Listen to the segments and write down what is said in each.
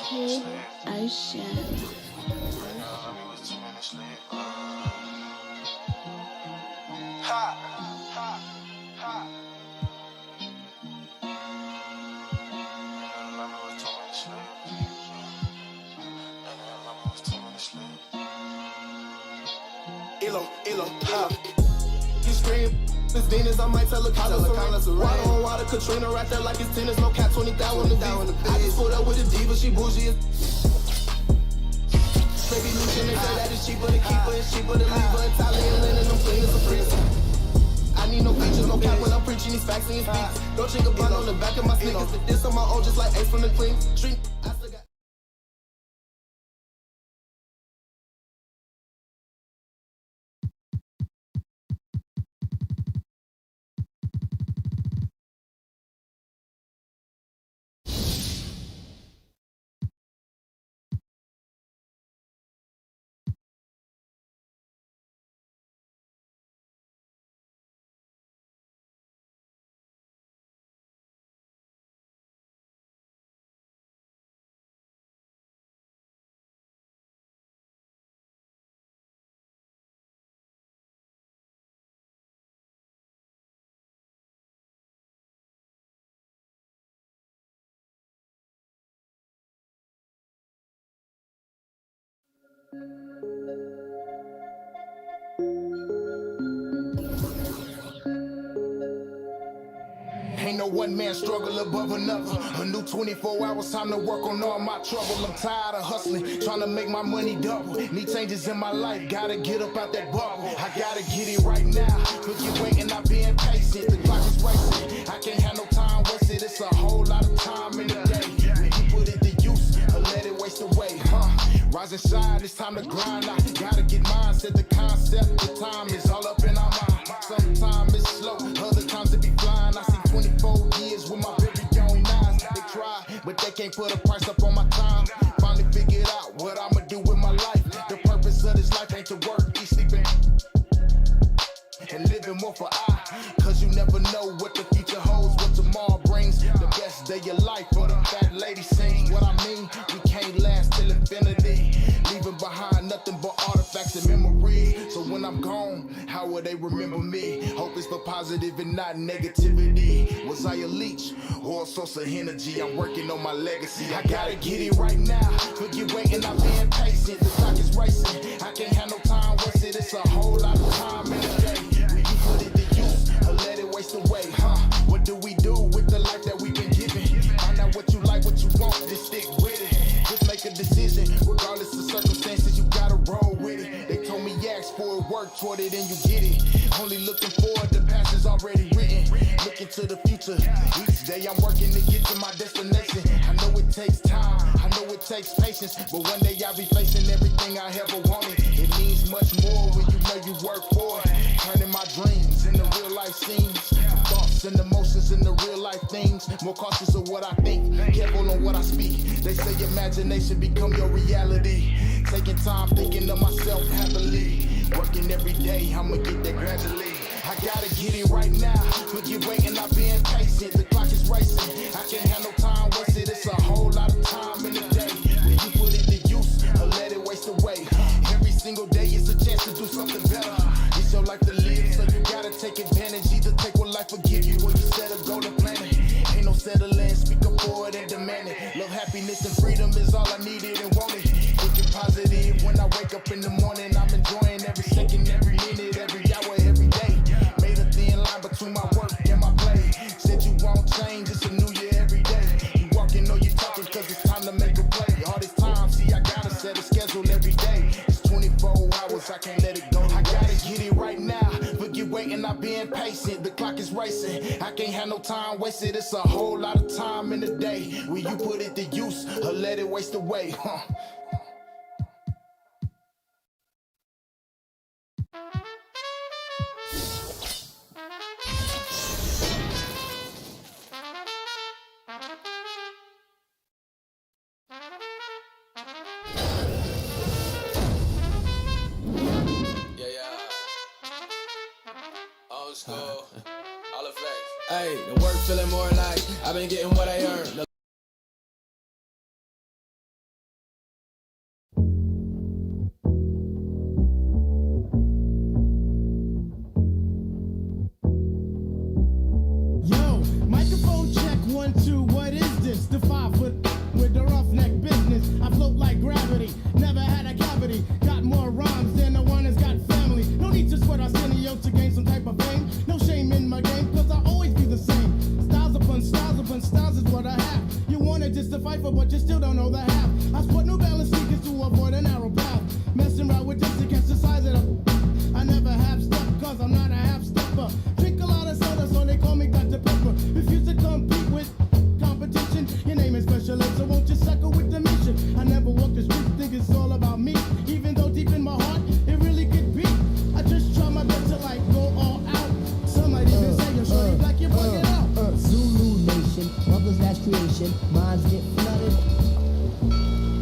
Kid Ocean. Ha, ha, ha. Elo, ha. You scream, it's Venus, I might tell a Carlos a water on water, Katrina right there like it's tennis, no cap, 20,000 on the beat. I just pulled up with a diva, she bougie. Baby Lucian, they say that it's cheaper to keep her, it's cheaper to leave her. Italian linen, I'm clean as a priest. I need no features, no cap when I'm preaching these facts and these beats. Don't check a bun on the back of my sneakers. This on my own, just like Ace from the clean street. I still got ain't no one man struggle above another. A new 24 hours, time to work on all my trouble. I'm tired of hustling, trying to make my money double. Need changes in my life, gotta get up out that bubble. I gotta get it right now, forget waiting, I'm being patient. The clock is racing, I can't have no time wasted. It's a whole lot of time in the day. When you put it to use, or let it waste away, Rise and shine, it's time to grind. I gotta get mine, set the concept. The time is all up in our mind. Sometimes it's slow, other times it be flying. I see 24 years with my very young eyes. They try, but they can't put a price up on my time. Finally figured out what I'ma do with my life. The purpose of this life ain't to work, eat, sleeping, and living more for I. Cause you never know what the future holds, what tomorrow brings. The best day of your life for the fat lady sings. What I mean, we can't last till infinity, leaving behind nothing but artifacts and memories. So when I'm gone, how will they remember me? Hope it's for positive and not negativity. Was I a leech or a source of energy? I'm working on my legacy, I gotta get it right now. Forget waiting, I'm being patient. The clock is racing, I can't have no time wasted. It's a whole lot of time in a day. When you put it to use, or let it waste away, What do we do with the life that we've been given? Find out what you like, what you want, just stick with it. Just make a decision, regardless of circumstances, you gotta roll with it. They told me ask for it, work toward it, and you get it. Only looking forward, the past is already written. Looking to the future, each day I'm working to get to my destination. I know it takes time, I know it takes patience, but one day I'll be facing everything I ever wanted. It means much more when you know you work for it. Turning my dreams into real life scenes, thoughts and emotions into real life things. More cautious of what I think, careful on what I speak. They say imagination become your reality. Taking time thinking of myself happily. Working every day, I'ma get there gradually. I gotta get it right now, forget waiting, I'm being patient. The clock is racing, I can't have no time wasted. It's a whole lot of time in the day. When you put it to use, or let it waste away. Every single day is a chance to do something better. It's your life to live, so you gotta take advantage. Either take what life will give you, or you set a goal to plan it. Ain't no settling, speak up for it and demand it. Love, happiness, and freedom is all I needed and wanted. Thinking positive when I wake up in the morning. I'm enjoying every second, every minute, every hour, every day. Made a thin line between my work and my play. Said you won't change, it's a new year every day. You walking or you talking, cause it's time to make a play. All this time, see, I gotta set a schedule every day. It's 24 hours, I can't let it go. I gotta get it right now, forget waiting, I'm being patient. The clock is racing, I can't have no time wasted. It's a whole lot of time in the day. When you put it to use, or let it waste away, Old school, all the flex. Hey, the work feeling more like I've been getting what I earned. just to fight for, but you still don't know the half. I sport New Balance sneakers to avoid a narrow path. Messing around with this against the size of the. I never half step, cause I'm not a half stepper. Drink a lot of soda, so they call me Dr. Pepper. Refuse to compete with competition. Your name is special ed, so won't you suckle with the mission? I never walk the street, think it's all about me. Even though deep in my heart, it really could be. I just try my best to like go all out. Some might even say you're shorty black, you're bugging out. Zulu Nation, brothers that's creation, minds get flooded.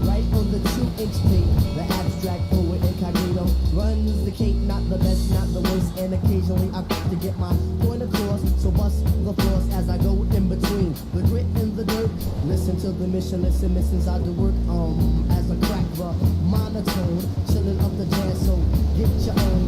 Right on the 2-inch tape, the abstract poet incognito runs the cape, not the best, not the worst, and occasionally I got to get my point across, so bust the floors as I go in between the grit and the dirt. Listen to the mission, listen, missions I do work as a crack the monotone, chilling up the jazz, so get your own.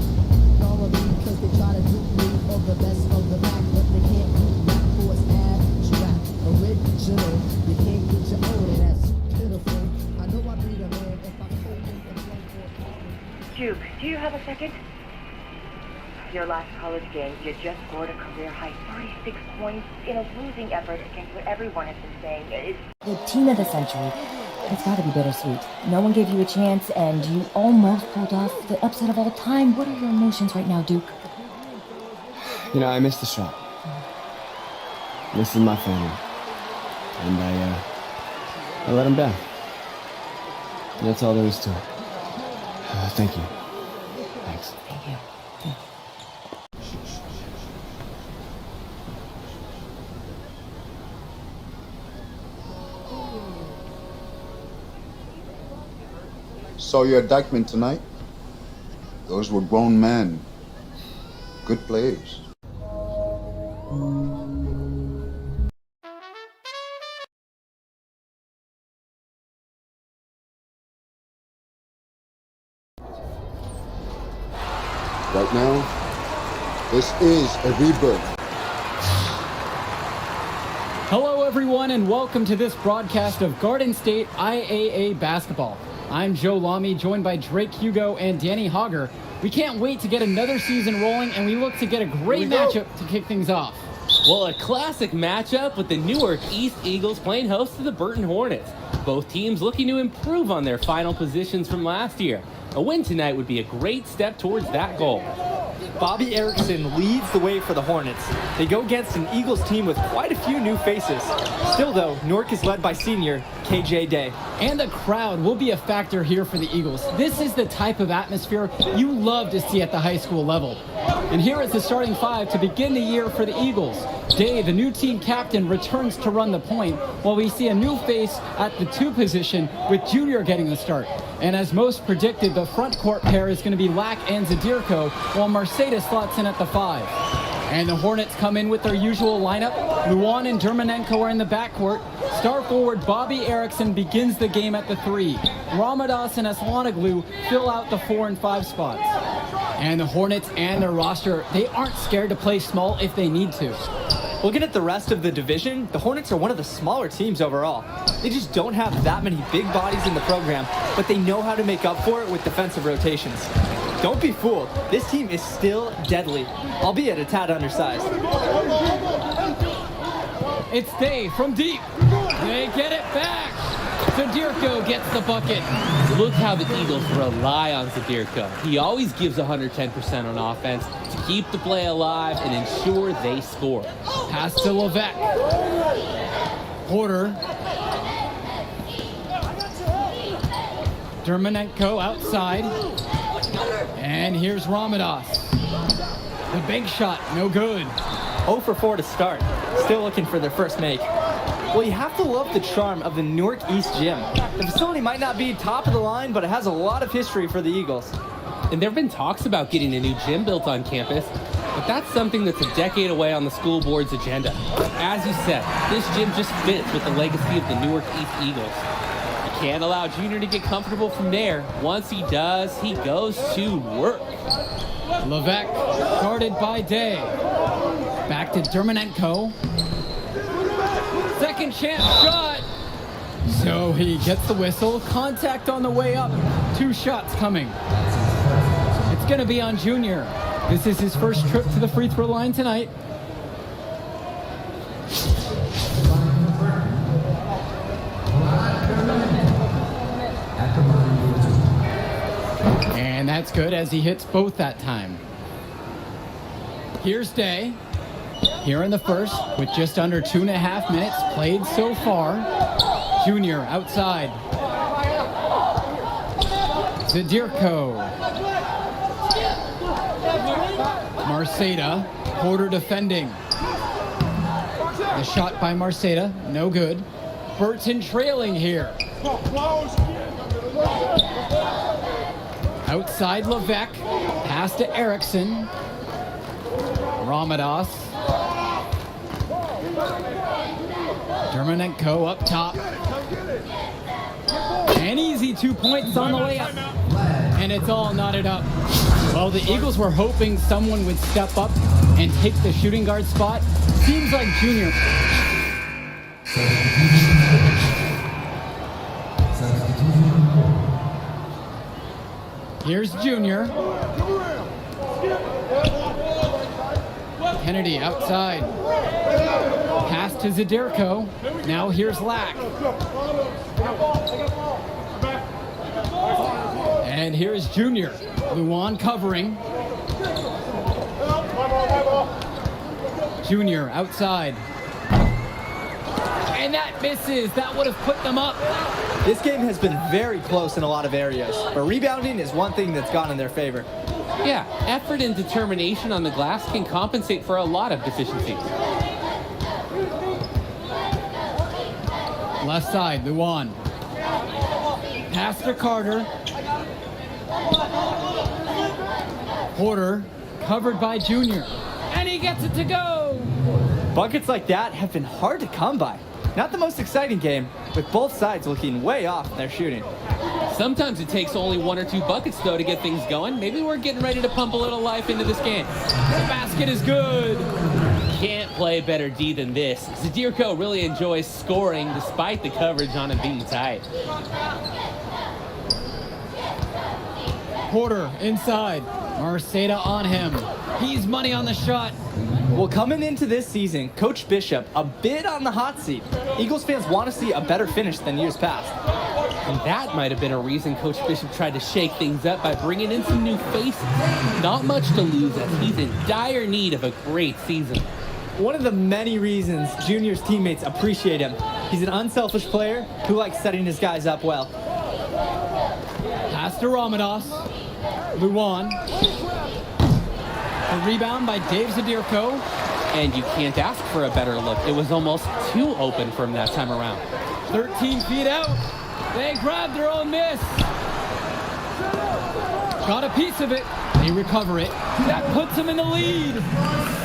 Normally, because they try to do me or the best of the back, but they can't do rap for it's abstract, original. You can't get your own, and that's pitiful. I know I'd be the man if I told you the blank or Duke, do you have a second? Your last college game, you just scored a career-high 36 points in a losing effort against what everyone has been saying. It's The team of the century. It's got to be bittersweet. No one gave you a chance, and you almost pulled off the upset of all time. What are your emotions right now, Duke? You know, I missed the shot. This is my family. And I let them down. That's all there is to it. Thank you. Thanks. Thank you. Saw you at Dykeman tonight. Those were grown men. Good players. Right now, this is a rebirth. Hello, everyone, and welcome to this broadcast of Garden State IAA basketball. I'm Joe Lamy, joined by Drake Hugo and Danny Hogger. We can't wait to get another season rolling, and we look to get a great matchup to kick things off. Well, a classic matchup with the Newark East Eagles playing host to the Burton Hornets. Both teams looking to improve on their final positions from last year. A win tonight would be a great step towards that goal. Bobby Erickson leads the way for the Hornets. They go against an Eagles team with quite a few new faces. Still though, Newark is led by senior KJ Day. And the crowd will be a factor here for the Eagles. This is the type of atmosphere you love to see at the high school level. And here is the starting five to begin the year for the Eagles. Day, the new team captain, returns to run the point, while we see a new face at the 2 position with Junior getting the start. And as most predicted, the front court pair is going to be Lack and Zadirko, while Mercedes slots in at the 5. And the Hornets come in with their usual lineup. Luan and Dermanenko are in the backcourt. Star forward Bobby Erickson begins the game at the 3. Ramadas and Aslanoglu fill out the 4 and 5 spots. And the Hornets and their roster, they aren't scared to play small if they need to. Looking at the rest of the division, the Hornets are one of the smaller teams overall. They just don't have that many big bodies in the program, but they know how to make up for it with defensive rotations. Don't be fooled, this team is still deadly, albeit a tad undersized. It's Day from deep. They get it back. Zadirko gets the bucket. Look how the Eagles rely on Zadirko. He always gives 110% on offense to keep the play alive and ensure they score. Pass to Levesque. Porter. Dermanenko outside. And here's Ramadas. The bank shot, no good. 0 for 4 to start. Still looking for their first make. Well, you have to love the charm of the Newark East Gym. The facility might not be top of the line, but it has a lot of history for the Eagles. And there have been talks about getting a new gym built on campus, but that's something that's a decade away on the school board's agenda. As you said, this gym just fits with the legacy of the Newark East Eagles. You can't allow Junior to get comfortable from there. Once he does, he goes to work. Levesque guarded by Day. Back to Dermanenko. Second chance shot. So he gets the whistle. Contact on the way up. 2 shots coming. It's going to be on Junior. This is his first trip to the free throw line tonight. And that's good as he hits both that time. Here's Day. Here in the first with just under 2.5 minutes played so far. Junior outside. Zadirko. Marceda. Porter defending. The shot by Marceda, no good. Burton trailing here. Outside Levesque. Pass to Erickson. Ramadas. Dermonenko up top. An easy 2 points on the layup. And it's all knotted up. Well, the Eagles were hoping someone would step up and take the shooting guard spot. Seems like Junior. Here's Junior. Kennedy outside. Pass to Zadirko. Now here's Lack. And here's Junior. Luan covering. Junior outside. And that misses. That would have put them up. This game has been very close in a lot of areas, but rebounding is one thing that's gone in their favor. Yeah, effort and determination on the glass can compensate for a lot of deficiencies. Left side, Luan. Pass to Carter. Porter, covered by Junior. And he gets it to go! Buckets like that have been hard to come by. Not the most exciting game, with both sides looking way off in their shooting. Sometimes it takes only 1 or 2 buckets, though, to get things going. Maybe we're getting ready to pump a little life into this game. The basket is good! Can't play better D than this. Zadirko really enjoys scoring despite the coverage on him being tight. Porter inside. Marceda on him. He's money on the shot. Well, coming into this season, Coach Bishop a bit on the hot seat. Eagles fans want to see a better finish than years past. And that might have been a reason Coach Bishop tried to shake things up by bringing in some new faces. Not much to lose as he's in dire need of a great season. One of the many reasons Junior's teammates appreciate him. He's an unselfish player who likes setting his guys up well. Pass to Ramadas. Luan. A rebound by Dave Zadirko. And you can't ask for a better look. It was almost too open from that time around. 13 feet out. They grabbed their own miss. Got a piece of it. They recover it. That puts them in the lead.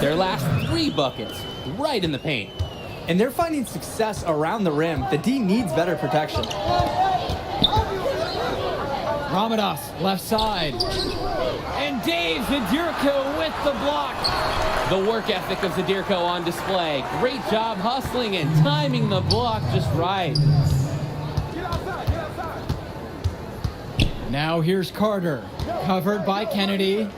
Their last 3 buckets, right in the paint. And they're finding success around the rim. The D needs better protection. Ramadas, left side. And Dave Zadirko with the block. The work ethic of Zadirko on display. Great job hustling and timing the block just right. Now here's Carter, covered by Kennedy.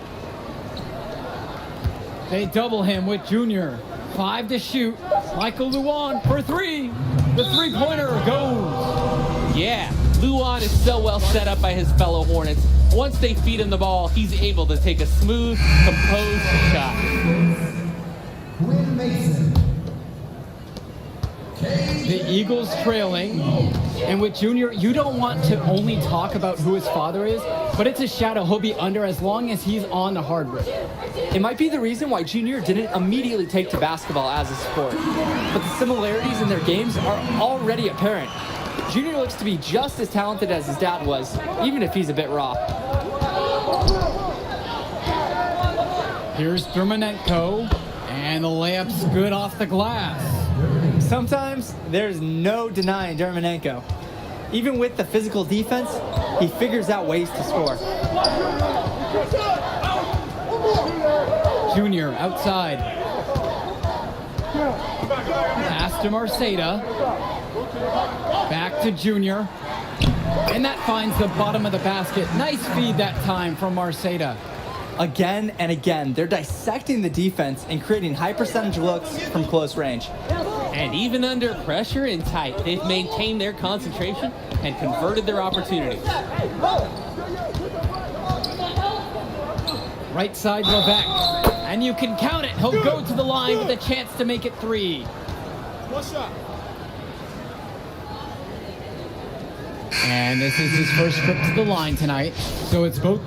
They double him with Junior. 5 to shoot. Michael Luan for 3. The three-pointer goes. Yeah, Luan is so well set up by his fellow Hornets. Once they feed him the ball, he's able to take a smooth, composed shot. The Eagles trailing. And with Junior, you don't want to only talk about who his father is, but it's a shadow he'll be under as long as he's on the hardwood. It might be the reason why Junior didn't immediately take to basketball as a sport, but the similarities in their games are already apparent. Junior looks to be just as talented as his dad was, even if he's a bit raw. Here's Dermonenko, and the layup's good off the glass. Sometimes there's no denying Dermonenko. Even with the physical defense, he figures out ways to score. Junior outside. Pass to Marceda. Back to Junior. And that finds the bottom of the basket. Nice feed that time from Marceda. Again and again, they're dissecting the defense and creating high percentage looks from close range. And even under pressure and tight, they've maintained their concentration and converted their opportunities. Right side, Levesque. And you can count it. He'll go to the line with a chance to make it 3. One shot. And this is his first trip to the line tonight. So it's both.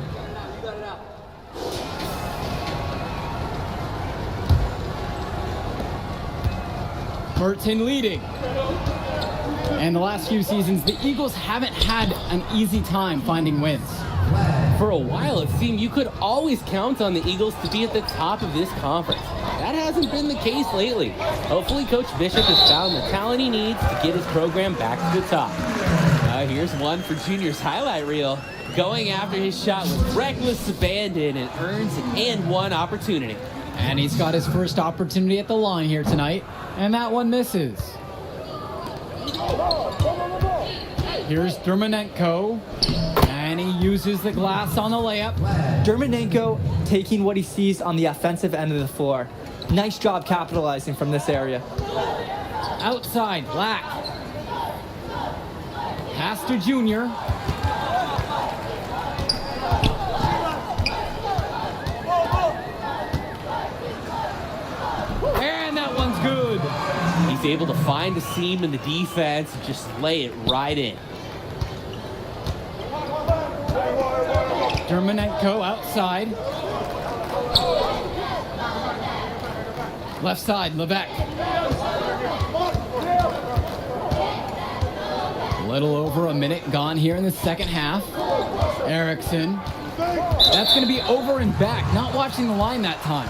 Burton leading. And the last few seasons, the Eagles haven't had an easy time finding wins. For a while, it seemed you could always count on the Eagles to be at the top of this conference. That hasn't been the case lately. Hopefully, Coach Bishop has found the talent he needs to get his program back to the top. Here's one for Junior's highlight reel. Going after his shot with reckless abandon and earns an and one opportunity. And he's got his first opportunity at the line here tonight, and that one misses. Here's Dermonenko, and he uses the glass on the layup. Dermonenko taking what he sees on the offensive end of the floor. Nice job capitalizing from this area. Outside, Black. Pass to Junior. And that one's good. He's able to find a seam in the defense and just lay it right in. Dermonenko outside. Left side, Levesque. A little over a minute gone here in the second half. Erickson. That's going to be over and back. Not watching the line that time.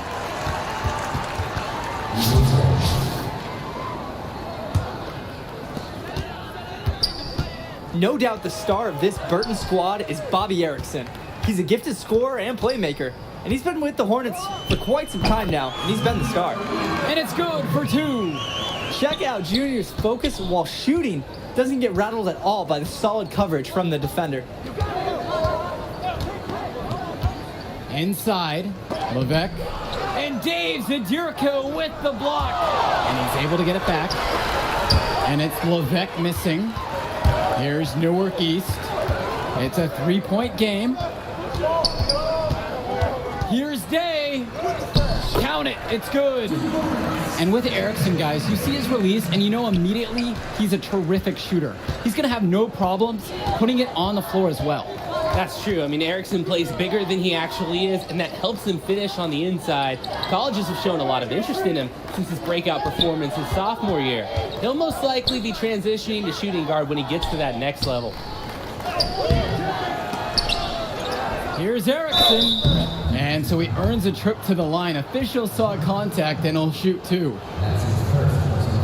No doubt the star of this Burton squad is Bobby Erickson. He's a gifted scorer and playmaker, and he's been with the Hornets for quite some time now, and he's been the star. And it's good for 2. Check out Junior's focus while shooting. Doesn't get rattled at all by the solid coverage from the defender. Inside, Levesque. And Dave Zadirico with the block. And he's able to get it back. And it's Levesque missing. Here's Newark East. It's a 3-point game. Here's Day. Count it. It's good. And with Erickson, guys, you see his release, and you know immediately he's a terrific shooter. He's going to have no problems putting it on the floor as well. That's true. I mean, Erickson plays bigger than he actually is, and that helps him finish on the inside. Colleges have shown a lot of interest in him since his breakout performance his sophomore year. He'll most likely be transitioning to shooting guard when he gets to that next level. Here's Erickson. And so he earns a trip to the line. Officials saw contact, and he'll shoot 2.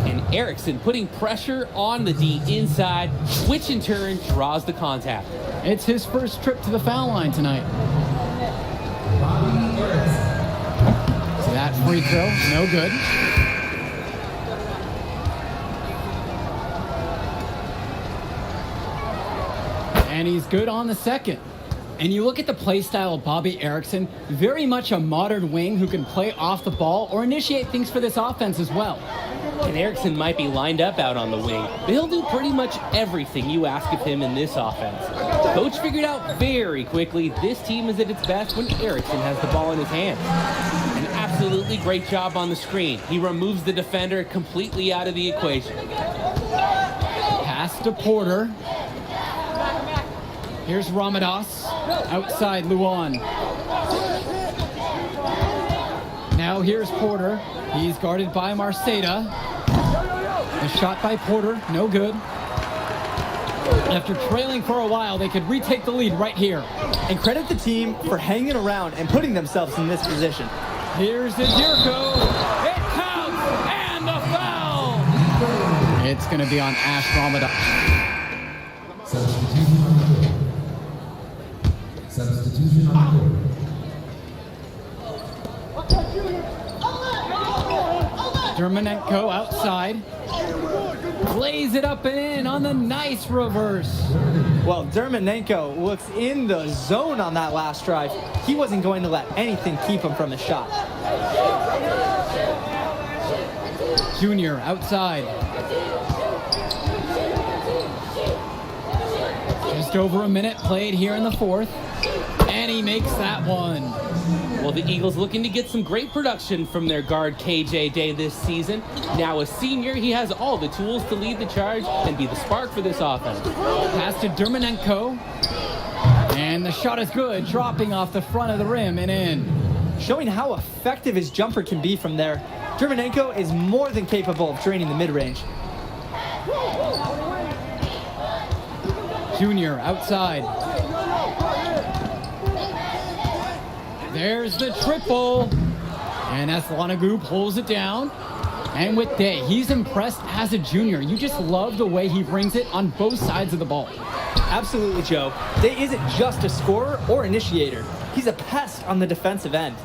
And Erickson putting pressure on the D inside, which in turn draws the contact. It's his first trip to the foul line tonight. So that free throw, no good. And he's good on the second. And you look at the play style of Bobby Erickson, very much a modern wing who can play off the ball or initiate things for this offense as well. And Erickson might be lined up out on the wing, but he'll do pretty much everything you ask of him in this offense. Coach figured out very quickly this team is at its best when Erickson has the ball in his hands. An absolutely great job on the screen. He removes the defender completely out of the equation. Pass to Porter. Here's Ramadas. Outside Luan. Now here's Porter. He's guarded by Marceda. A shot by Porter, no good. After trailing for a while, they could retake the lead right here. And credit the team for hanging around and putting themselves in this position. Here's Zadirico. It counts, and the foul. It's going to be on Ash Ramadas. Substitution on the court. Dermonenko outside. Plays it up and in on the nice reverse. Well, Dermonenko looks in the zone on that last drive. He wasn't going to let anything keep him from the shot. Junior outside. Just over a minute played here in the fourth. And he makes that one. Well, the Eagles looking to get some great production from their guard KJ Day this season. Now a senior, he has all the tools to lead the charge and be the spark for this offense. Pass to Dermanenko. And the shot is good, dropping off the front of the rim and in. Showing how effective his jumper can be from there. Dermanenko is more than capable of draining the mid-range. Junior outside. There's the triple. And Aslanagou pulls it down. And with Day, he's impressed as a junior. You just love the way he brings it on both sides of the ball. Absolutely, Joe. Day isn't just a scorer or initiator. He's a pest on the defensive end.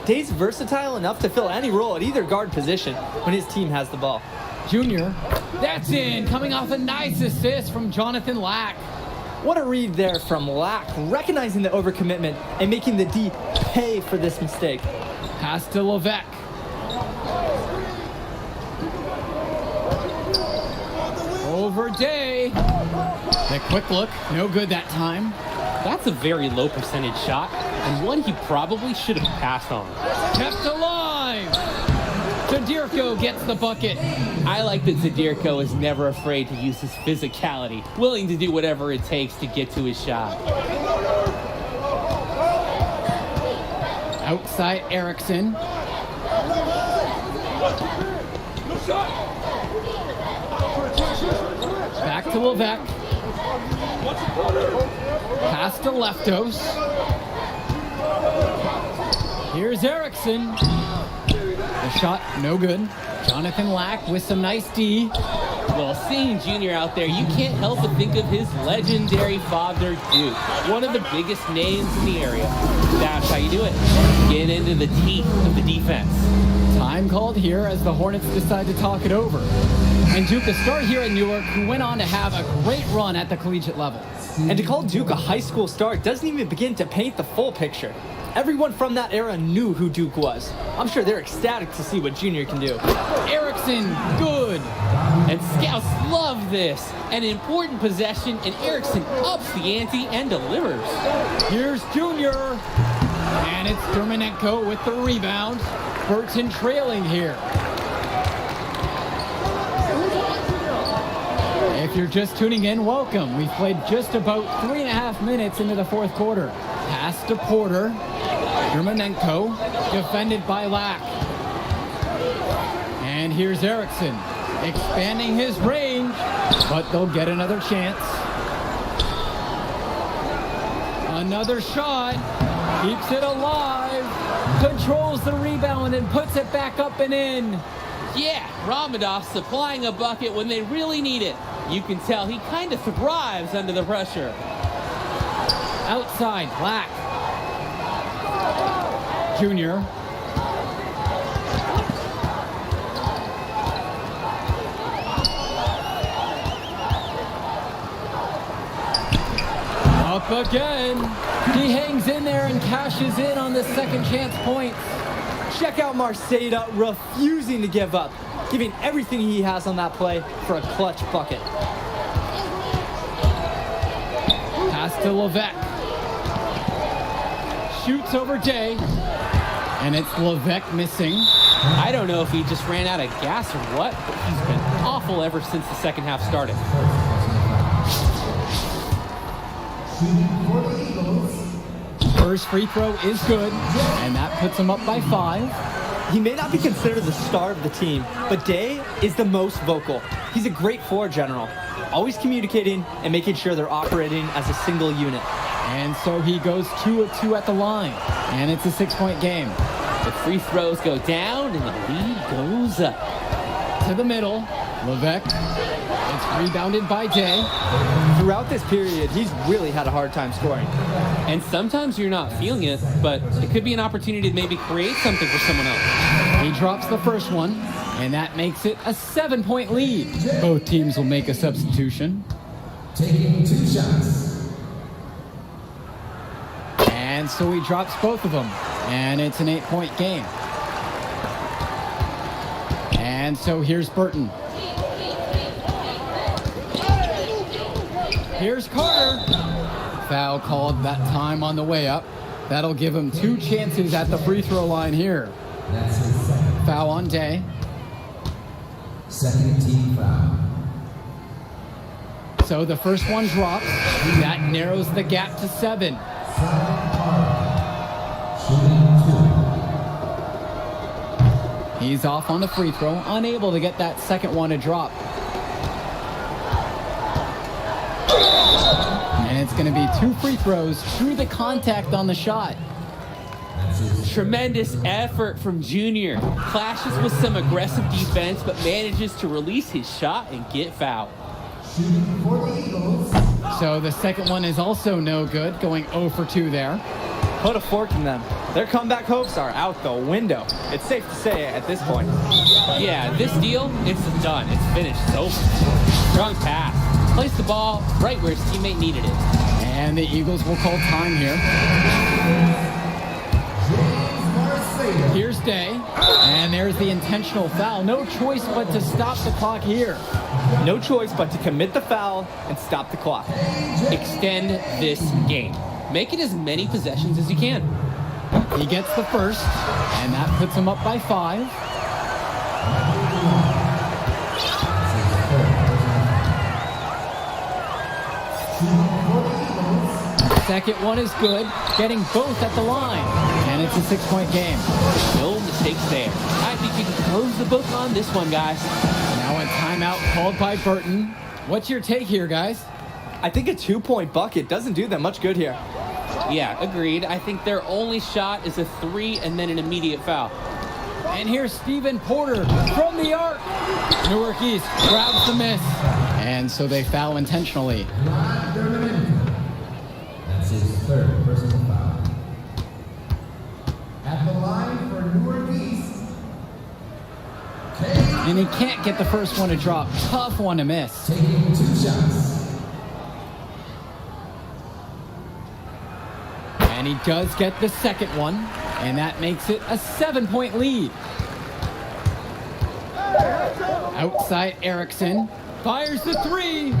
Day's versatile enough to fill any role at either guard position when his team has the ball. Junior, that's in, coming off a nice assist from Jonathan Lack. What a read there from Lack, recognizing the overcommitment and making the D pay for this mistake. Pass to Levesque. Over Day. The quick look, no good that time. That's a very low percentage shot, and one he probably should have passed on. Kept alive. Zadirko gets the bucket. I like that Zadirko is never afraid to use his physicality, willing to do whatever it takes to get to his shot. Outside Erickson. Back to Levesque. Pass to Leftos. Here's Erickson. The shot, no good. Jonathan Lack with some nice D. Well, seeing Junior out there, you can't help but think of his legendary father, Duke, one of the biggest names in the area. That's how you do it. Get into the teeth of the defense. Time called here as the Hornets decide to talk it over. And Duke, a star here in Newark, who went on to have a great run at the collegiate level. And to call Duke a high school star doesn't even begin to paint the full picture. Everyone from that era knew who Duke was. I'm sure they're ecstatic to see what Junior can do. Erickson, good. And scouts love this. An important possession, and Erickson ups the ante and delivers. Here's Junior. And it's Dermanenko with the rebound. Burton trailing here. If you're just tuning in, welcome. We've played just about 3.5 minutes into the fourth quarter. Pass to Porter. Dermanenko, defended by Lack. And here's Erickson, expanding his range, but they'll get another chance. Another shot, keeps it alive, controls the rebound and puts it back up and in. Yeah, Ramadan supplying a bucket when they really need it. You can tell he kind of thrives under the pressure. Outside, Lack. Junior. Up again. He hangs in there and cashes in on the second chance points. Check out Marceda refusing to give up, giving everything he has on that play for a clutch bucket. Pass to Levesque. Shoots over Day. And it's Levesque missing. I don't know if he just ran out of gas or what, but he's been awful ever since the second half started. First free throw is good, and that puts him up by 5. He may not be considered the star of the team, but Day is the most vocal. He's a great floor general, always communicating and making sure they're operating as a single unit. And so he goes 2 of 2 at the line, and it's a 6-point game. The free throws go down, and the lead goes up. To the middle, Levesque. It's rebounded by Day. Throughout this period, he's really had a hard time scoring. And sometimes you're not feeling it, but it could be an opportunity to maybe create something for someone else. He drops the first one, and that makes it a 7-point lead. Both teams will make a substitution. Taking 2 shots. And so he drops both of them, and it's an 8-point game. And so here's Burton. Here's Carter. Foul called that time on the way up. That'll give him 2 chances at the free throw line here. That's his second. Foul on Day. Second team foul. So the first one drops. That narrows the gap to 7. He's off on the free throw, unable to get that second one to drop. And it's going to be 2 free throws through the contact on the shot. Tremendous effort from Junior. Clashes with some aggressive defense, but manages to release his shot and get fouled. Shooting for the Eagles. So the second one is also no good, going 0 for 2 there. Put a fork in them. Their comeback hopes are out the window. It's safe to say at this point. Yeah, this deal, it's done. It's finished. It's over. Strong pass. Placed the ball right where his teammate needed it. And the Eagles will call time here. Here's Day. And there's the intentional foul. No choice but to stop the clock here. No choice but to commit the foul and stop the clock. Extend this game. Make it as many possessions as you can. He gets the first, and that puts him up by 5. Second one is good, getting both at the line, and it's a 6-point game. No mistakes there. I think you can close the book on this one, guys. Now a timeout called by Burton. What's your take here, guys? I think a 2-point bucket doesn't do them much good here. Yeah, agreed. I think their only shot is a 3 and then an immediate foul. And here's Stephen Porter from the arc. Newark East grabs the miss. And so they foul intentionally. That's his third personal foul. At the line for Newark East. And he can't get the first one to drop. Tough one to miss. Taking 2 shots. And he does get the second one, and that makes it a 7-point lead. Outside Erickson fires the 3.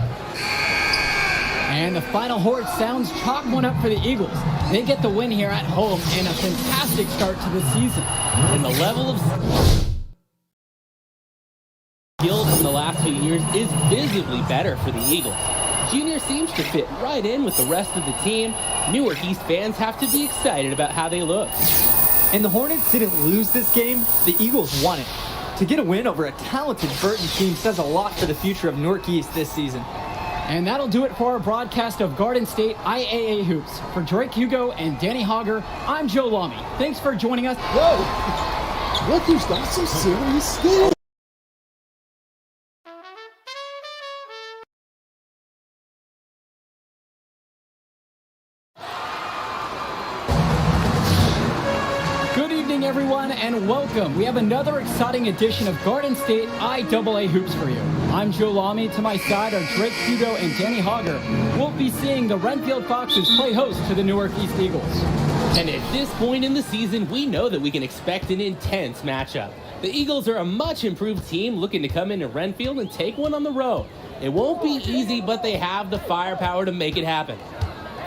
And the final horn sounds chalk one up for the Eagles. They get the win here at home and a fantastic start to the season. And the level of skill from the last few years is visibly better for the Eagles. Junior seems to fit right in with the rest of the team. Newark East fans have to be excited about how they look. And the Hornets didn't lose this game, the Eagles won it. To get a win over a talented Burton team says a lot for the future of Newark East this season. And that'll do it for our broadcast of Garden State IAA Hoops. For Drake Hugo and Danny Hogger, I'm Joe Lamy. Thanks for joining us. Whoa! Look who's got some serious skill. Good evening, everyone, and welcome. We have another exciting edition of Garden State IAA Hoops for you. I'm Joe Lamy. To my side are Drake Hugo and Danny Hogger. We'll be seeing the Renfield Foxes play host to the Newark East Eagles. And at this point in the season, we know that we can expect an intense matchup. The Eagles are a much improved team looking to come into Renfield and take one on the road. It won't be easy, but they have the firepower to make it happen.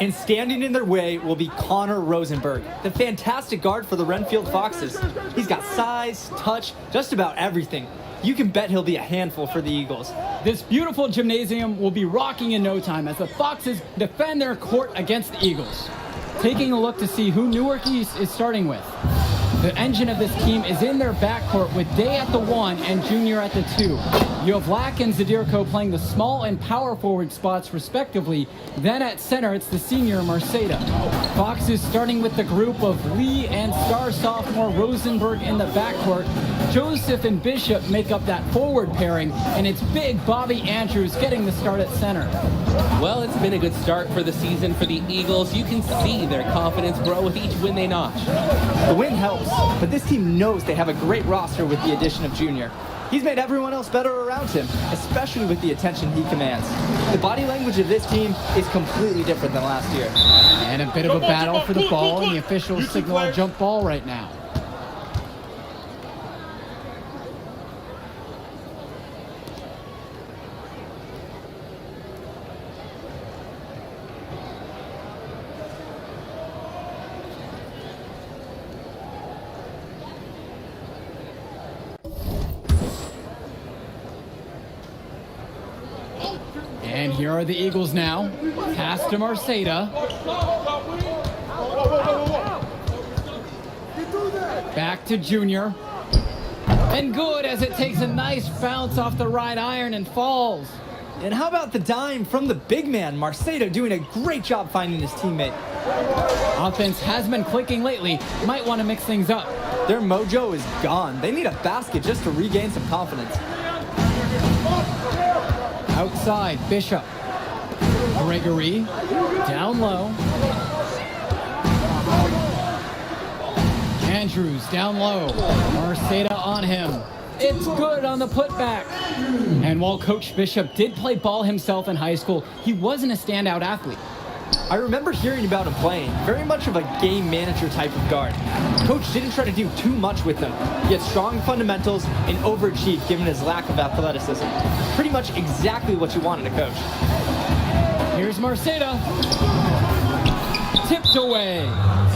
And standing in their way will be Connor Rosenberg, the fantastic guard for the Renfield Foxes. He's got size, touch, just about everything. You can bet he'll be a handful for the Eagles. This beautiful gymnasium will be rocking in no time as the Foxes defend their court against the Eagles. Taking a look to see who Newark East is starting with. The engine of this team is in their backcourt with Day at the 1 and Junior at the 2. You have Lack and Zadirko playing the small and power forward spots respectively. Then at center, it's the senior Marceda. Fox is starting with the group of Lee and star sophomore Rosenberg in the backcourt. Joseph and Bishop make up that forward pairing, and it's big Bobby Andrews getting the start at center. Well, it's been a good start for the season for the Eagles. You can see their confidence grow with each win they notch. The win helps, but this team knows they have a great roster with the addition of Junior. He's made everyone else better around him, especially with the attention he commands. The body language of this team is completely different than last year. And a bit of a battle for the ball, and the officials signal a jump ball right now. And here are the Eagles now. Pass to Marceda. Back to Junior. And good as it takes a nice bounce off the right iron and falls. And how about the dime from the big man, Marceda, doing a great job finding his teammate. Offense has been clicking lately. Might want to mix things up. Their mojo is gone. They need a basket just to regain some confidence. Outside, Bishop. Gregory, down low. Andrews, down low. Marceda on him. It's good on the putback. And while Coach Bishop did play ball himself in high school, he wasn't a standout athlete. I remember hearing about him playing, very much of a game manager type of guard. Coach didn't try to do too much with him. He had strong fundamentals and overachieved given his lack of athleticism. Pretty much exactly what you wanted a coach. Here's Marceda. Tipped away.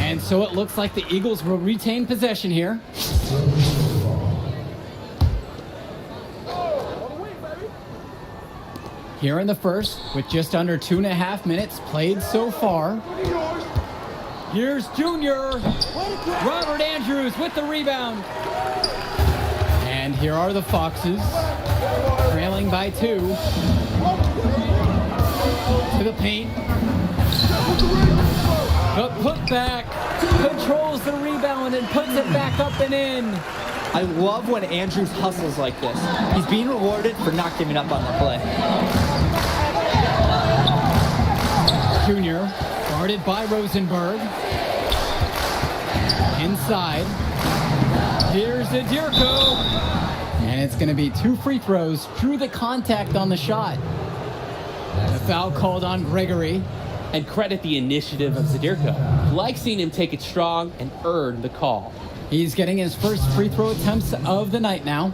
And so it looks like the Eagles will retain possession here. Here in the first, with just under 2.5 minutes played so far. Here's Junior. Robert Andrews with the rebound. And here are the Foxes, trailing by 2. To the paint. The putback controls the rebound and puts it back up and in. I love when Andrews hustles like this. He's being rewarded for not giving up on the play. Junior, guarded by Rosenberg. Inside. Here's Zadirko. And it's going to be 2 free throws. Drew the contact on the shot. The foul called on Gregory. And credit the initiative of Zadirko. Like seeing him take it strong and earn the call. He's getting his first free throw attempts of the night now.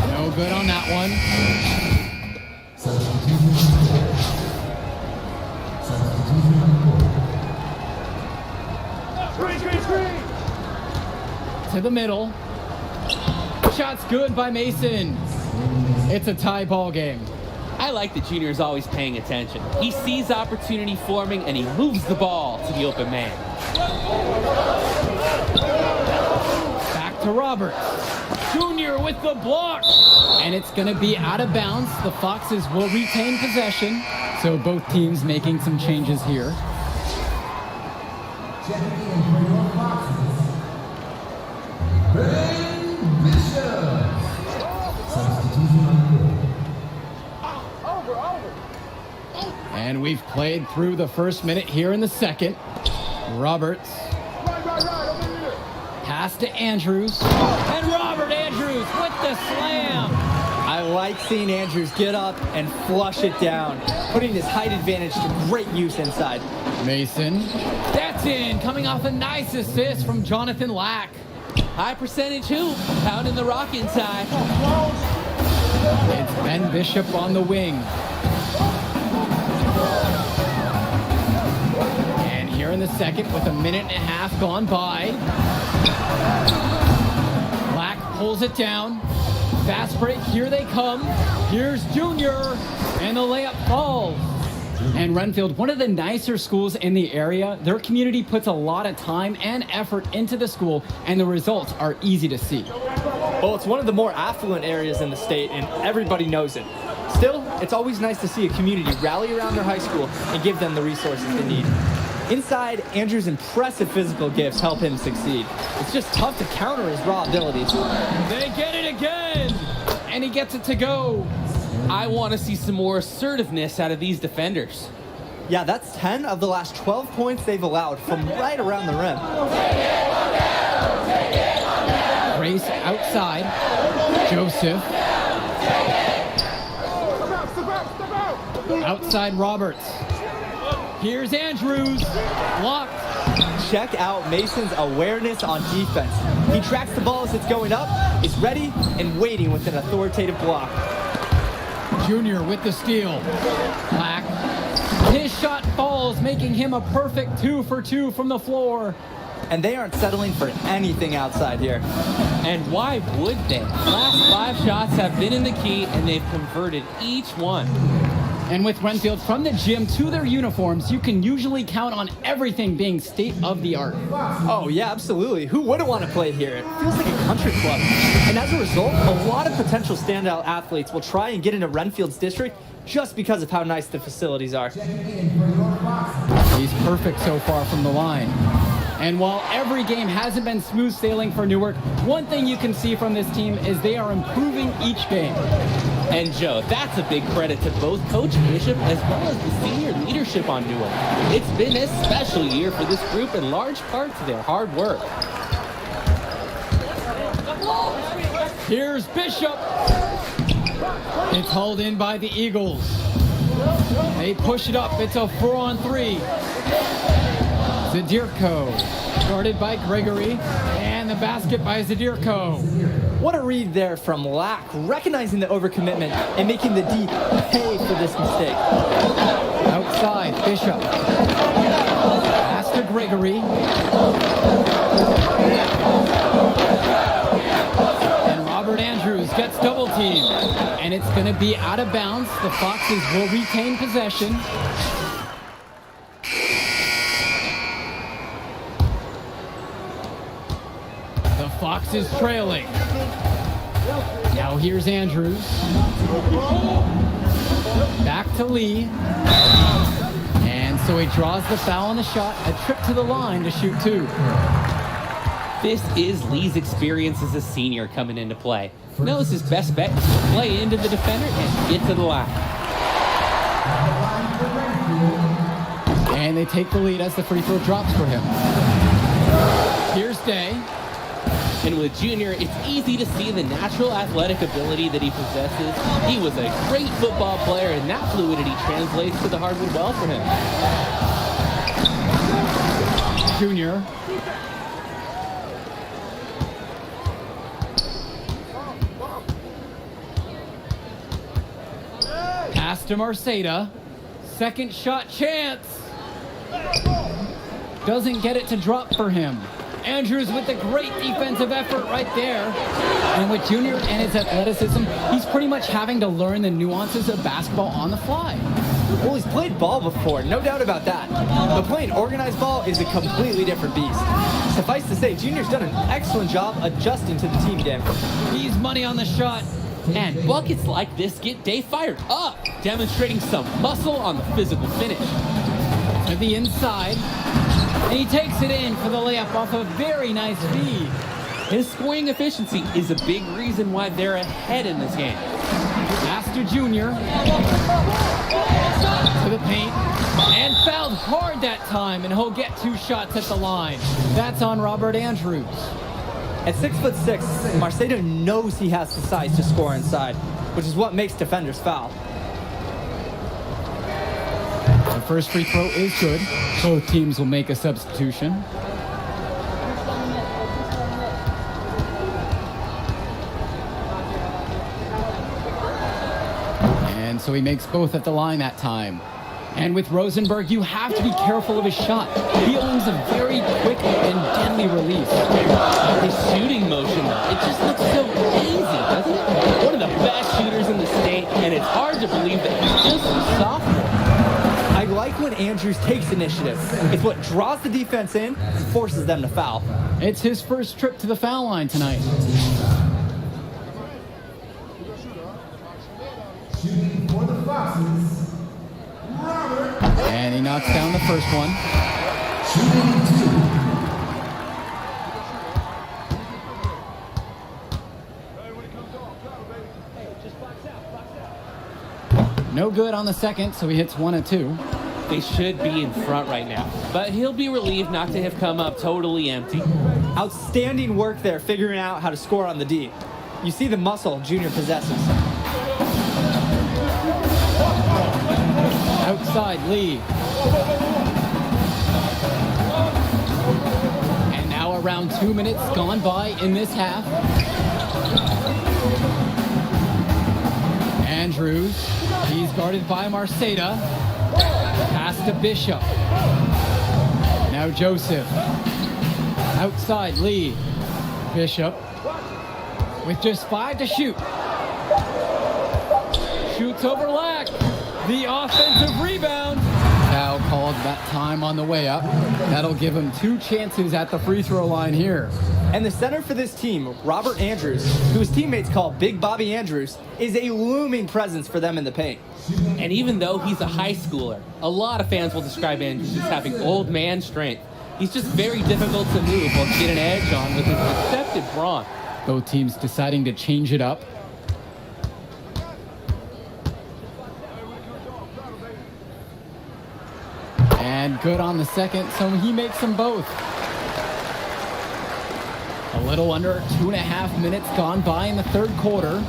No good on that one. To the middle. Shot's good by Mason. It's a tie ball game. I like that Junior is always paying attention. He sees opportunity forming and he moves the ball to the open man. Back to Roberts. Junior with the block. And it's going to be out of bounds. The Foxes will retain possession. So both teams making some changes here. And we've played through the first minute here in the second. Roberts. Pass to Andrews. And Robert Andrews with the slam. I like seeing Andrews get up and flush it down, putting his height advantage to great use inside. Mason. That's in, coming off a nice assist from Jonathan Lack. High percentage hoop, pounding the rock inside. It's Ben Bishop on the wing. And here in the second with 1.5 minutes gone by. Black pulls it down. Fast break, here they come. Here's Junior, and the layup falls. And Renfield, one of the nicer schools in the area, their community puts a lot of time and effort into the school, and the results are easy to see. Well, it's one of the more affluent areas in the state, and everybody knows it. Still, it's always nice to see a community rally around their high school and give them the resources they need. Inside, Andrew's impressive physical gifts help him succeed. It's just tough to counter his raw abilities. They get it again, and he gets it to go. I want to see some more assertiveness out of these defenders. Yeah, that's 10 of the last 12 points they've allowed from right around the rim. Grace outside. Joseph. Outside Roberts. Here's Andrews. Blocked. Check out Mason's awareness on defense. He tracks the ball as it's going up, is ready, and waiting with an authoritative block. Junior with the steal. Black. His shot falls, making him a perfect 2 for 2 from the floor. and they aren't settling for anything outside here. And why would they? Last 5 shots have been in the key, and they've converted each one. And with Renfield, from the gym to their uniforms, you can usually count on everything being state of the art. Oh yeah, absolutely. Who wouldn't want to play here? It feels like a country club. And as a result, a lot of potential standout athletes will try and get into Renfield's district just because of how nice the facilities are. He's perfect so far from the line. And while every game hasn't been smooth sailing for Newark, one thing you can see from this team is they are improving each game. And Joe, that's a big credit to both Coach Bishop as well as the senior leadership on Newark. It's been a special year for this group in large part to their hard work. Here's Bishop. It's hauled in by the Eagles. They push it up. It's a 4-on-3. Zadirko, guarded by Gregory, and the basket by Zadirko. What a read there from Lack, recognizing the overcommitment and making the D pay for this mistake. Outside, Bishop. Pass to Gregory. And Robert Andrews gets double teamed. And it's going to be out of bounds. The Foxes will retain possession. The Foxes trailing. Now here's Andrews. Back to Lee. And so he draws the foul on the shot. A trip to the line to shoot 2. This is Lee's experience as a senior coming into play. Knows his best bet is to play into the defender and get to the line. And they take the lead as the free throw drops for him. Here's Day. And with Junior, it's easy to see the natural athletic ability that he possesses. He was a great football player, and that fluidity translates to the hardwood well for him. Junior. Pass to Marceda. Second shot chance. Doesn't get it to drop for him. Andrews with a great defensive effort right there. And with Junior and his athleticism, he's pretty much having to learn the nuances of basketball on the fly. Well, he's played ball before, no doubt about that. But playing organized ball is a completely different beast. Suffice to say, Junior's done an excellent job adjusting to the team game. He's money on the shot. And buckets like this get Day fired up, demonstrating some muscle on the physical finish. To the inside. And he takes it in for the layup off a very nice feed. His scoring efficiency is a big reason why they're ahead in this game. Pass to Junior. To the paint. And fouled hard that time, and he'll get 2 shots at the line. That's on Robert Andrews. At 6'6", Marceda knows he has the size to score inside, which is what makes defenders foul. The first free throw is good. Both teams will make a substitution. And so he makes both at the line that time. And with Rosenberg, you have to be careful of his shot. He owns a very quick and deadly release. His shooting motion, though, it just looks so easy, doesn't it? One of the best shooters in the state, and it's hard to believe that he's just a sophomore. I like when Andrews takes initiative. It's what draws the defense in and forces them to foul. It's his first trip to the foul line tonight. Shooting for the Foxes, Robert. And he knocks down the first one. Shooting 2. No good on the second, so he hits 1 and 2. They should be in front right now, but he'll be relieved not to have come up totally empty. Outstanding work there figuring out how to score on the D. You see the muscle Junior possesses. Outside, Lee. And now around 2 minutes gone by in this half. Andrews, he's guarded by Marceda. Pass to Bishop. Now Joseph. Outside, Lee. Bishop with just 5 to shoot. Shoots over Lack. The offensive rebound. Foul called that time on the way up. That'll give him 2 chances at the free throw line here. And the center for this team, Robert Andrews, who his teammates call Big Bobby Andrews, is a looming presence for them in the paint. And even though he's a high schooler, a lot of fans will describe Andrews as having old man strength. He's just very difficult to move or get an edge on with his deceptive brawn. Both teams deciding to change it up. And good on the second, so he makes them both. A little under 2.5 minutes gone by in the third quarter.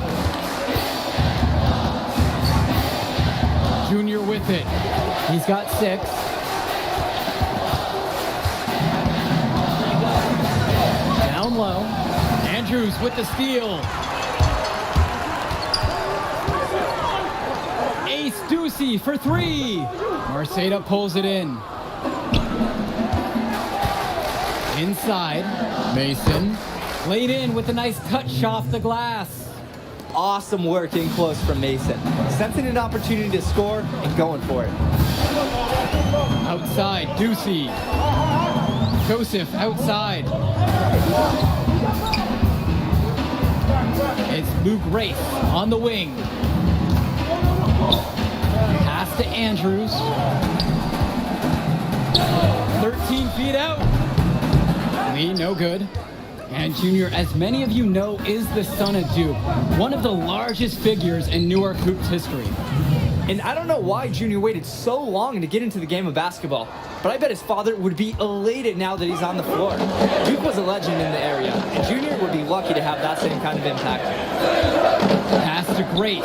Junior with it. He's got 6. Down low. Andrews with the steal. Ace Ducey for 3. Marceda pulls it in. Inside, Mason laid in with a nice touch off the glass. Awesome work in close from Mason. Sensing an opportunity to score and going for it. Outside, Ducey. Joseph outside. It's Luke Race on the wing. Pass to Andrews. 13 feet out. Lee, no good. And Junior, as many of you know, is the son of Duke, one of the largest figures in Newark Hoops history. And I don't know why Junior waited so long to get into the game of basketball, but I bet his father would be elated now that he's on the floor. Duke was a legend in the area, and Junior would be lucky to have that same kind of impact. Pass to Grace.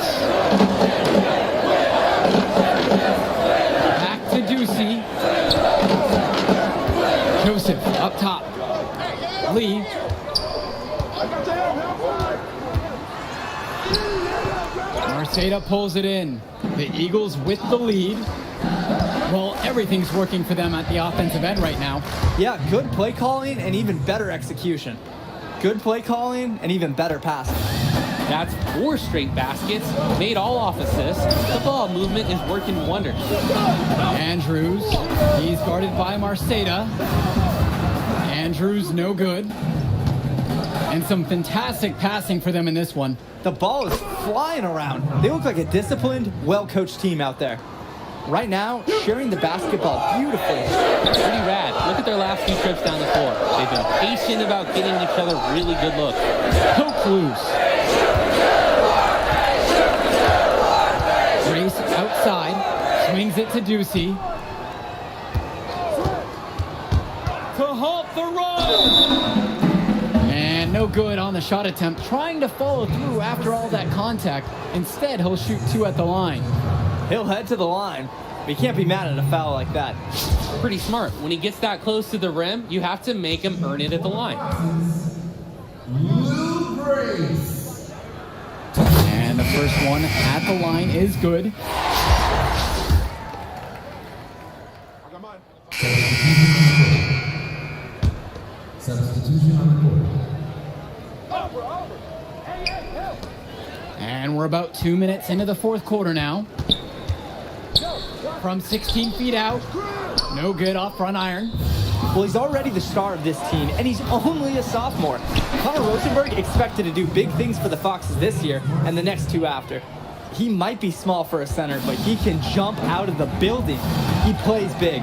Back to Ducey. Joseph up top. Lee. Marceda pulls it in. The Eagles with the lead. Well, everything's working for them at the offensive end right now. Yeah, good play calling and even better execution. Good play calling and even better passing. That's 4 straight baskets, made all off assists. The ball movement is working wonders. Andrews, he's guarded by Marceda. Andrews, no good. And some fantastic passing for them in this one. The ball is flying around. They look like a disciplined, well-coached team out there. Right now, sharing the basketball beautifully. Pretty rad. Look at their last few trips down the floor. They've been patient about getting each other really good looks. Poke loose. Grace outside. Swings it to Ducey. To halt the run! And no good on the shot attempt. Trying to follow through after all that contact. Instead, he'll shoot 2 at the line. He'll head to the line. But you can't be mad at a foul like that. Pretty smart. When he gets that close to the rim, you have to make him earn it at the line. Lou Grace. And the first one at the line is good. Substitution on the court. And we're about 2 minutes into the fourth quarter now. From 16 feet out. No good off front iron. Well, he's already the star of this team, and he's only a sophomore. Connor Rosenberg expected to do big things for the Foxes this year and the next 2 after. He might be small for a center, but he can jump out of the building. He plays big.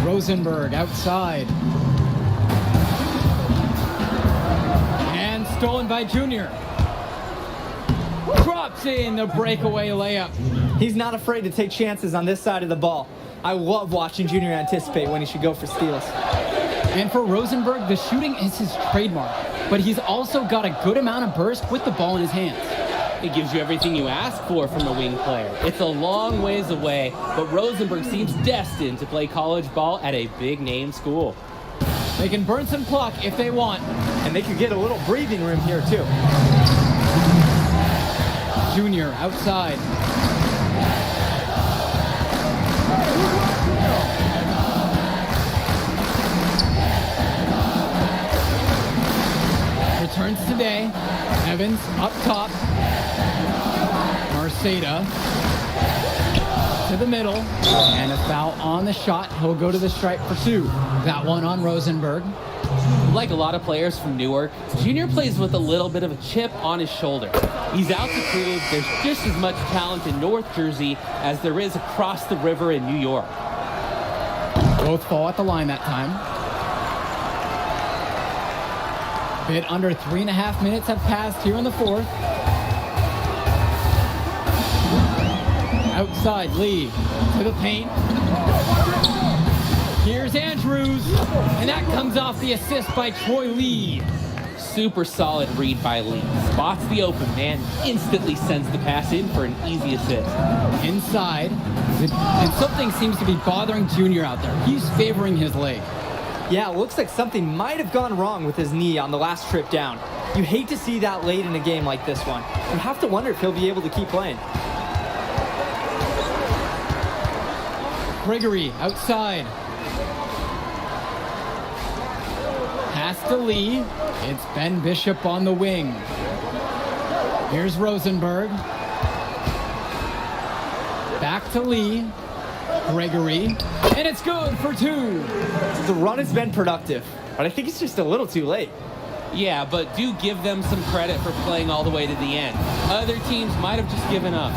Rosenberg outside. And stolen by Junior. Drops in the breakaway layup. He's not afraid to take chances on this side of the ball. I love watching Junior anticipate when he should go for steals. And for Rosenberg, the shooting is his trademark, but he's also got a good amount of burst with the ball in his hands. It gives you everything you ask for from a wing player. It's a long ways away, but Rosenberg seems destined to play college ball at a big-name school. They can burn some clock if they want. And they could get a little breathing room here, too. Junior outside. Lawrence today. Evans up top. Marceda to the middle. And a foul on the shot. He'll go to the stripe for 2. That one on Rosenberg. Like a lot of players from Newark, Junior plays with a little bit of a chip on his shoulder. He's out to prove there's just as much talent in North Jersey as there is across the river in New York. Both fall at the line that time. Bit under 3.5 minutes have passed here in the 4th. Outside, Lee to the paint. Here's Andrews, and that comes off the assist by Troy Lee. Super solid read by Lee. Spots the open man, instantly sends the pass in for an easy assist. Inside, and something seems to be bothering Junior out there. He's favoring his leg. Yeah, it looks like something might have gone wrong with his knee on the last trip down. You hate to see that late in a game like this one. You have to wonder if he'll be able to keep playing. Gregory outside. Pass to Lee. It's Ben Bishop on the wing. Here's Rosenberg. Back to Lee. Gregory. And it's good for 2. The run has been productive, but I think it's just a little too late. Yeah, but do give them some credit for playing all the way to the end. Other teams might have just given up.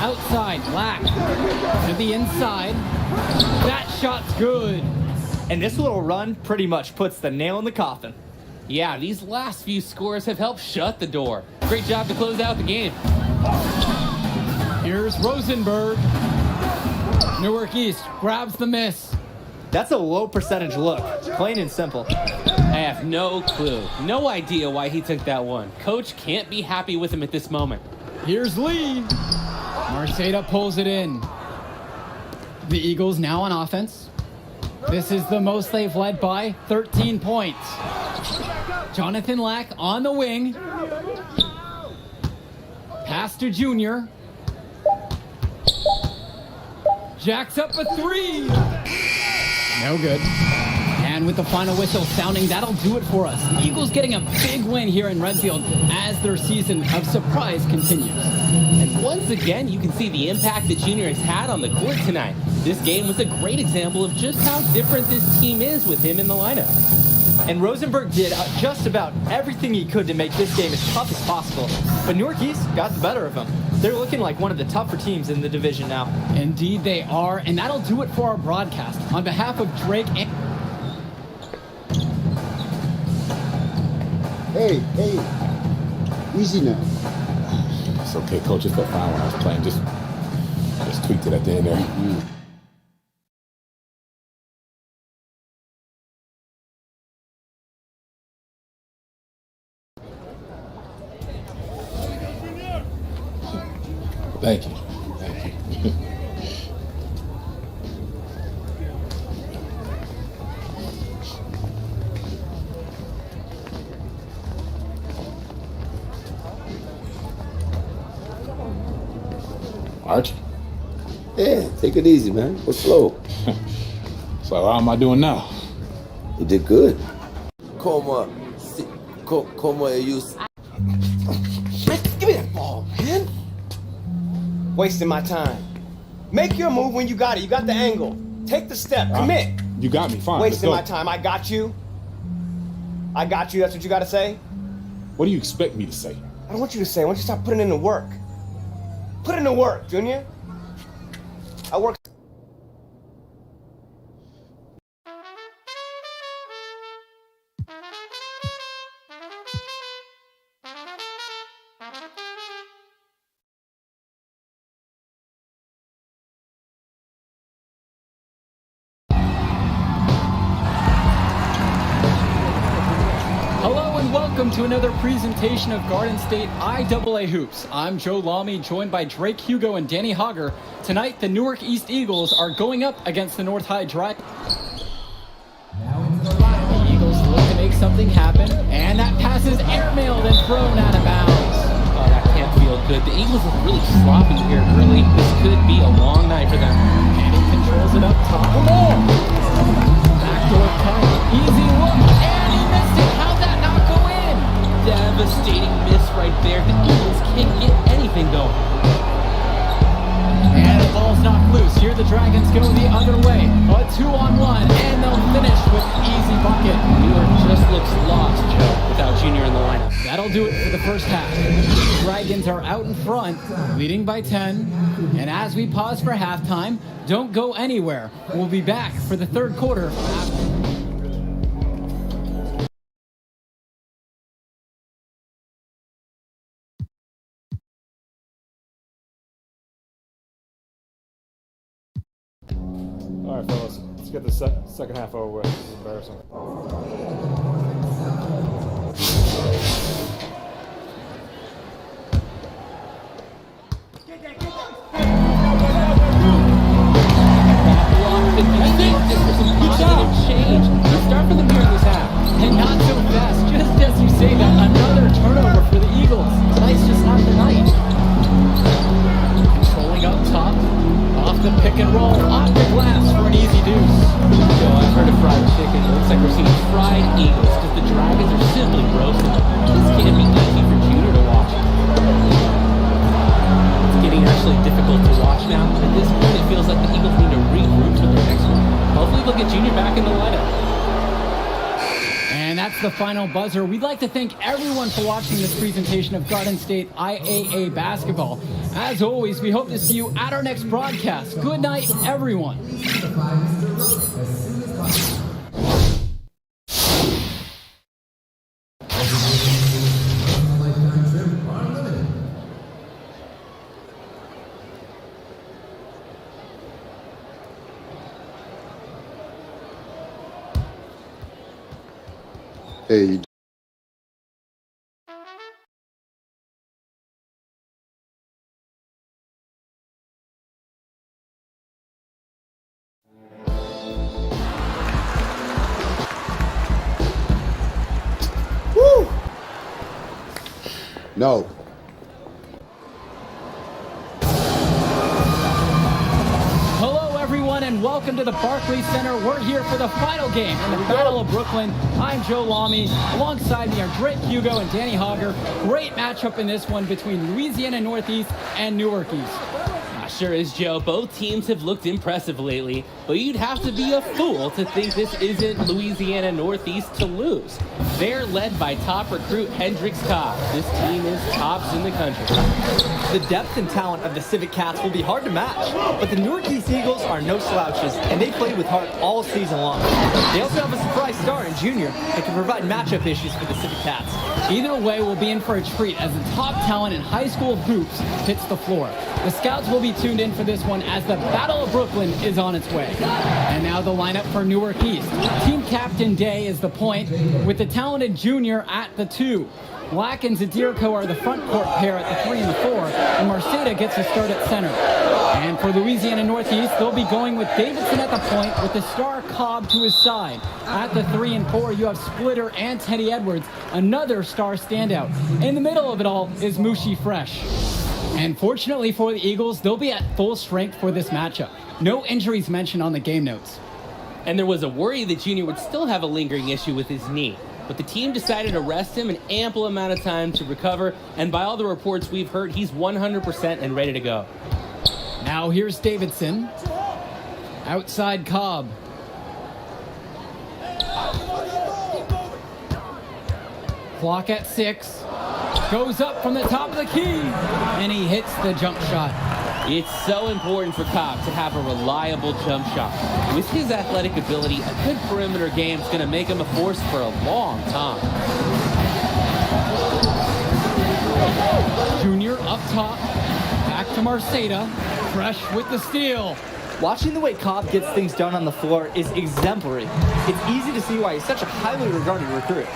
Outside, Black to the inside. That shot's good. And this little run pretty much puts the nail in the coffin. Yeah, these last few scores have helped shut the door. Great job to close out the game. Here's Rosenberg. Newark East grabs the miss. That's a low percentage look, plain and simple. I have no clue. No idea why he took that one. Coach can't be happy with him at this moment. Here's Lee. Marceda pulls it in. The Eagles now on offense. This is the most they've led by 13 points. Jonathan Lack on the wing. Pass to Junior. Jacks up a 3. No good. And with the final whistle sounding, that'll do it for us. The Eagles getting a big win here in Redfield as their season of surprise continues. And once again, you can see the impact that Junior has had on the court tonight. This game was a great example of just how different this team is with him in the lineup. And Rosenberg did just about everything he could to make this game as tough as possible. But Newark East got the better of him. They're looking like one of the tougher teams in the division now. Indeed they are, and that'll do it for our broadcast. On behalf of Drake and... Hey, easy now. It's okay, Coach. It's felt fine when I was playing. Just tweaked it at the end there. Mm-hmm. Thank you. Archie? Yeah, take it easy, man. What's slow? So how am I doing now? You did good. Como you... Man, give me that ball, man. Wasting my time. Make your move when you got it. You got the angle. Take the step. Commit. You got me. Fine. Wasting my time. I got you. That's what you got to say? What do you expect me to say? I don't want you to say. I want you to stop putting in the work. Put in the work, Junior. I work. Welcome to another presentation of Garden State IAA Hoops. I'm Joe Lamy, joined by Drake Hugo and Danny Hogger. Tonight, the Newark East Eagles are going up against the North High Drive. The Eagles look to make something happen, and that pass is airmailed and thrown out of bounds. Oh, that can't feel good. The Eagles are really sloppy here early. This could be a long night for them. And he controls it up top. Backdoor cut, easy look. ball. And the ball's knocked loose. Here the Dragons go the other way. A 2-on-1, and they'll finish with an easy bucket. New York just looks lost, Joe, without Junior in the lineup. That'll do it for the first half. Dragons are out in front, leading by 10. And as we pause for halftime, don't go anywhere. We'll be back for the third quarter. All right, fellas, let's get the second half over with. This is embarrassing. I think this was some positive change. Let's start from the here in this half. And not so fast. Just as you say that, another turnover for the Eagles. Tonight's just not the night. Controlling up top. Off the pick and roll. Off the glass for an easy deuce. Joe, I've heard of fried chicken. It looks like we're seeing fried Eagles because the Dragons are simply roasting them. This can't be easy for Junior to watch. It's getting actually difficult to watch now. At this point, it feels like the Eagles need to regroup to their next one. Hopefully they'll get Junior back in the lineup. And that's the final buzzer. We'd like to thank everyone for watching this presentation of Garden State IAA basketball. As always, we hope to see you at our next broadcast. Good night, everyone. Hey, woo! No. Hello, everyone, and welcome to the Barclays Center. We're here for the final game in the Battle of Brooklyn. I'm Joe Lamy. Alongside me are Drake Hugo and Danny Hogger. Great matchup in this one between Louisiana Northeast and Newark East. Sure is, Joe. Both teams have looked impressive lately, but you'd have to be a fool to think this isn't Louisiana Northeast to lose. They're led by top recruit Hendrix Cobb. This team is tops in the country. The depth and talent of the Civic Cats will be hard to match, but the Newark East Eagles are no slouches, and they played with heart all season long. They also have a surprise star in Junior that can provide matchup issues for the Civic Cats. Either way, we'll be in for a treat as the top talent in high school hoops hits the floor. The scouts will be tuned in for this one as the Battle of Brooklyn is on its way. And now the lineup for Newark East. Team captain Day is the point, with the talented Junior at the 2. Black and Zadirko are the front court pair at the 3 and the 4, and Marceta gets a start at center. And for Louisiana Northeast, they'll be going with Davidson at the point with the star Cobb to his side. At the 3 and 4, you have Splitter and Teddy Edwards, another star standout. In the middle of it all is Mushi Fresh. And fortunately for the Eagles, they'll be at full strength for this matchup. No injuries mentioned on the game notes. And there was a worry that Junior would still have a lingering issue with his knee, but the team decided to rest him an ample amount of time to recover, and by all the reports we've heard, he's 100% and ready to go. Now here's Davidson. Outside Cobb. Clock at 6. Goes up from the top of the key, and he hits the jump shot. It's so important for Cobb to have a reliable jump shot. With his athletic ability, a good perimeter game is going to make him a force for a long time. Junior up top, back to Marceta, Fresh with the steal. Watching the way Cobb gets things done on the floor is exemplary. It's easy to see why he's such a highly regarded recruit.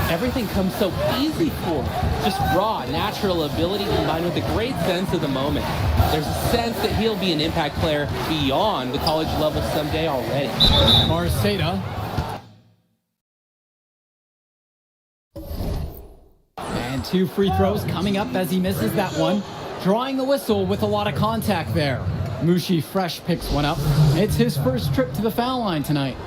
Everything comes so easy for him. Just raw, natural ability combined with a great sense of the moment. There's a sense that he'll be an impact player beyond the college level someday already. Marceta. And 2 free throws coming up as he misses that one. Drawing the whistle with a lot of contact there. Mushi Fresh picks one up. It's his first trip to the foul line tonight.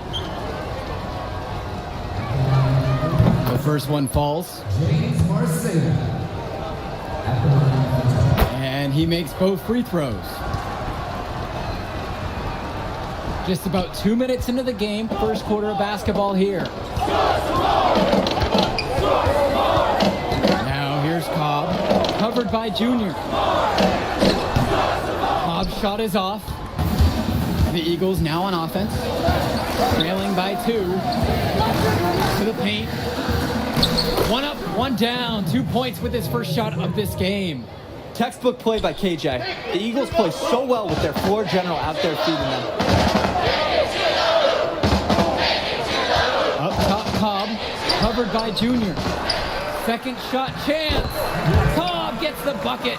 The first one falls. And And he makes both free throws. Just about 2 minutes into the game, first quarter of basketball here. Now here's Cobb, covered by Junior. Cobb's shot is off. The Eagles now on offense, trailing by 2. To the paint. One up, one down. 2 points with his first shot of this game. Textbook play by KJ. The Eagles play so well with their floor general out there feeding them. Up top, Cobb, covered by Junior. Second shot chance. Cobb gets the bucket.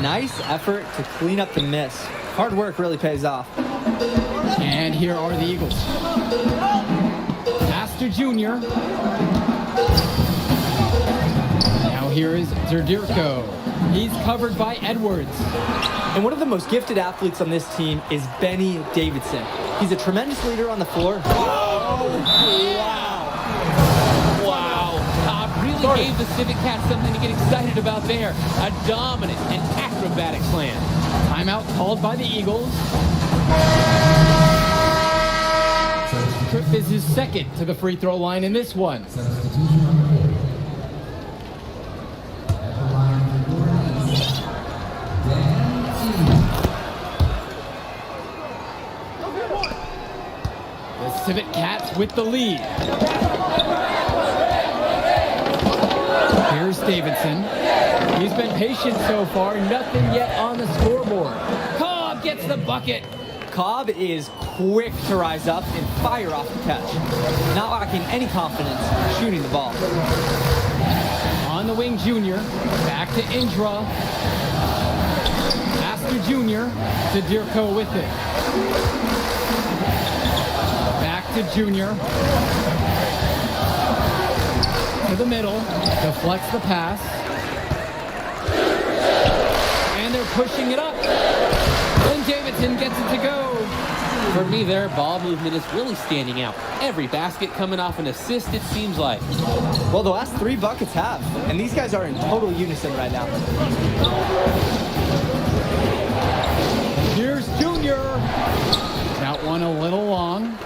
Nice effort to clean up the miss. Hard work really pays off. And here are the Eagles. Pass to Junior. Now here is Zerdirko. He's covered by Edwards. And one of the most gifted athletes on this team is Benny Davidson. He's a tremendous leader on the floor. Wow. Really gave the Civic Cats something to get excited about there. A dominant and acrobatic slam. Timeout called by the Eagles. Tripp is his second to the free throw line in this one. The Civic Cats with the lead. Here's Davidson. He's been patient so far, nothing yet on the scoreboard. Cobb gets the bucket. Cobb is quick to rise up and fire off the catch. Not lacking any confidence shooting the ball. On the wing, Junior. Back to Indra. Pass to Junior. To Dirko with it. Back to Junior. To the middle. Deflects the pass. And they're pushing it up. And Davidson gets it to go. For me, their ball movement is really standing out. Every basket coming off an assist, it seems like. Well, the last 3 buckets have, and these guys are in total unison right now. Here's Junior. That one a little long.